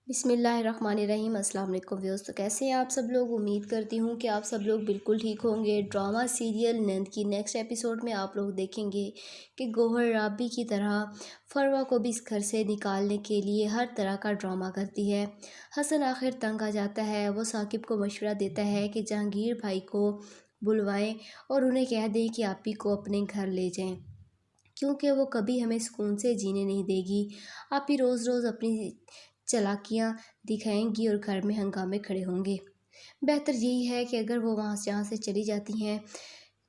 بسم اللہ الرحمن الرحیم۔ السلام علیکم ویوز، تو کیسے ہیں آپ سب لوگ؟ امید کرتی ہوں کہ آپ سب لوگ بالکل ٹھیک ہوں گے۔ ڈرامہ سیریل نند کی نیکسٹ ایپیسوڈ میں آپ لوگ دیکھیں گے کہ گوہر رابی کی طرح فروا کو بھی اس گھر سے نکالنے کے لیے ہر طرح کا ڈرامہ کرتی ہے۔ حسن آخر تنگ آ جاتا ہے، وہ ثاقب کو مشورہ دیتا ہے کہ جہانگیر بھائی کو بلوائیں اور انہیں کہہ دیں کہ آپی کو اپنے گھر لے جائیں، کیونکہ وہ کبھی ہمیں سکون سے جینے نہیں دے گی۔ آپی روز روز اپنی چالاکیاں دکھائیں گی اور گھر میں ہنگامے کھڑے ہوں گے۔ بہتر یہی ہے کہ اگر وہ یہاں سے چلی جاتی ہیں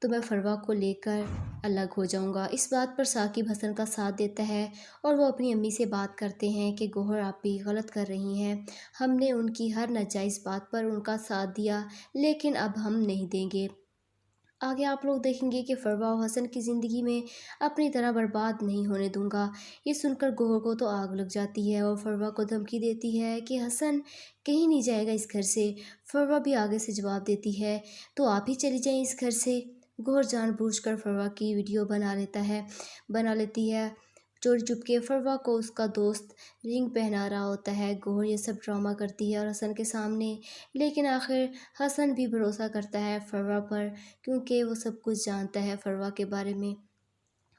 تو میں فروا کو لے کر الگ ہو جاؤں گا۔ اس بات پر ثاقب حسن کا ساتھ دیتا ہے اور وہ اپنی امی سے بات کرتے ہیں کہ گوہر آپی غلط کر رہی ہیں، ہم نے ان کی ہر ناجائز بات پر ان کا ساتھ دیا، لیکن اب ہم نہیں دیں گے۔ آگے آپ لوگ دیکھیں گے کہ فروا و حسن کی زندگی میں اپنی طرح برباد نہیں ہونے دوں گا۔ یہ سن کر گوہر کو تو آگ لگ جاتی ہے اور فروا کو دھمکی دیتی ہے کہ حسن کہیں نہیں جائے گا اس گھر سے۔ فروا بھی آگے سے جواب دیتی ہے تو آپ ہی چلی جائیں اس گھر سے۔ گوہر جان بوجھ کر فروا کی ویڈیو بنا لیتی ہے چوری چپکے۔ فروا کو اس کا دوست رنگ پہنا رہا ہوتا ہے۔ گوہر یہ سب ڈرامہ کرتی ہے اور حسن کے سامنے، لیکن آخر حسن بھی بھروسہ کرتا ہے فروا پر، کیونکہ وہ سب کچھ جانتا ہے فروا کے بارے میں،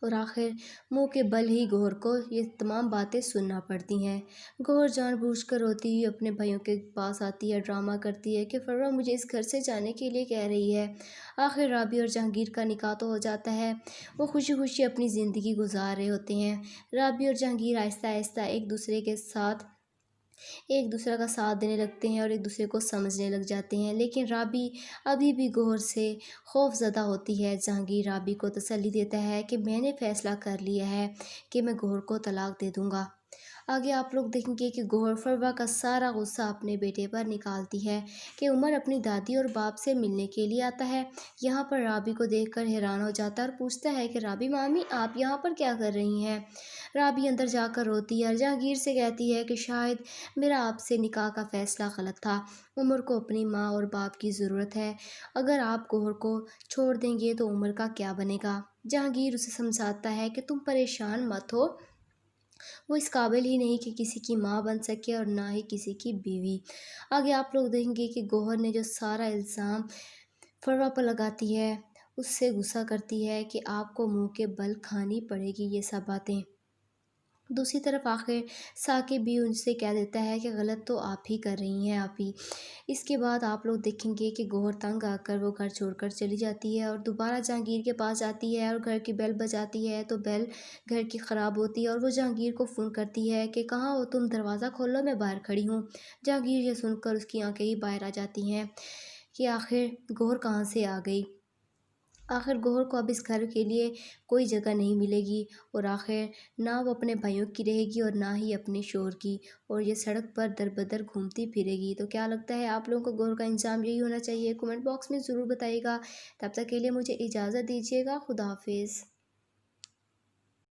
اور آخر منہ کے بل ہی گوہر کو یہ تمام باتیں سننا پڑتی ہیں۔ گوہر جان بوجھ کر روتی ہوئی اپنے بھائیوں کے پاس آتی ہے، ڈرامہ کرتی ہے کہ فروا مجھے اس گھر سے جانے کے لیے کہہ رہی ہے۔ آخر رابی اور جہانگیر کا نکاح تو ہو جاتا ہے، وہ خوشی خوشی اپنی زندگی گزار رہے ہوتے ہیں۔ رابی اور جہانگیر آہستہ آہستہ ایک دوسرے کا ساتھ دینے لگتے ہیں اور ایک دوسرے کو سمجھنے لگ جاتے ہیں، لیکن رابی ابھی بھی گوہر سے خوف زدہ ہوتی ہے۔ جہانگیر رابی کو تسلی دیتا ہے کہ میں نے فیصلہ کر لیا ہے کہ میں گوہر کو طلاق دے دوں گا۔ آگے آپ لوگ دیکھیں گے کہ گوہر فروا کا سارا غصہ اپنے بیٹے پر نکالتی ہے کہ عمر اپنی دادی اور باپ سے ملنے کے لیے آتا ہے۔ یہاں پر رابی کو دیکھ کر حیران ہو جاتا ہے اور پوچھتا ہے کہ رابی مامی آپ یہاں پر کیا کر رہی ہیں؟ رابی اندر جا کر روتی ہے اور جہانگیر سے کہتی ہے کہ شاید میرا آپ سے نکاح کا فیصلہ غلط تھا، عمر کو اپنی ماں اور باپ کی ضرورت ہے، اگر آپ گوہر کو چھوڑ دیں گے تو عمر کا کیا بنے گا؟ جہانگیر اسے سمجھاتا ہے کہ تم پریشان مت ہو، وہ اس قابل ہی نہیں کہ کسی کی ماں بن سکے اور نہ ہی کسی کی بیوی۔ آگے آپ لوگ دیکھیں گے کہ گوہر نے جو سارا الزام فروا پر لگاتی ہے، اس سے غصہ کرتی ہے کہ آپ کو منہ کے بل کھانی پڑے گی یہ سب باتیں۔ دوسری طرف آخر ثاقب بھی ان سے کہہ دیتا ہے کہ غلط تو آپ ہی کر رہی ہیں آپی۔ اس کے بعد آپ لوگ دیکھیں گے کہ گوہر تنگ آ کر وہ گھر چھوڑ کر چلی جاتی ہے اور دوبارہ جہانگیر کے پاس جاتی ہے اور گھر کی بیل بجاتی ہے تو بیل گھر کی خراب ہوتی ہے اور وہ جہانگیر کو فون کرتی ہے کہ کہاں ہو تم، دروازہ کھولو میں باہر کھڑی ہوں۔ جہانگیر یہ سن کر اس کی آنکھیں ہی باہر آ جاتی ہیں کہ آخر گوہر کہاں سے آ گئی۔ آخر گوہر کو اب اس گھر کے لیے کوئی جگہ نہیں ملے گی اور آخر نہ وہ اپنے بھائیوں کی رہے گی اور نہ ہی اپنے شوہر کی، اور یہ سڑک پر در بدر گھومتی پھرے گی۔ تو کیا لگتا ہے آپ لوگوں کو گوہر کا انجام یہی ہونا چاہیے؟ کمنٹ باکس میں ضرور بتائیے گا۔ تب تک کے لیے مجھے اجازت دیجیے گا۔ خدا حافظ۔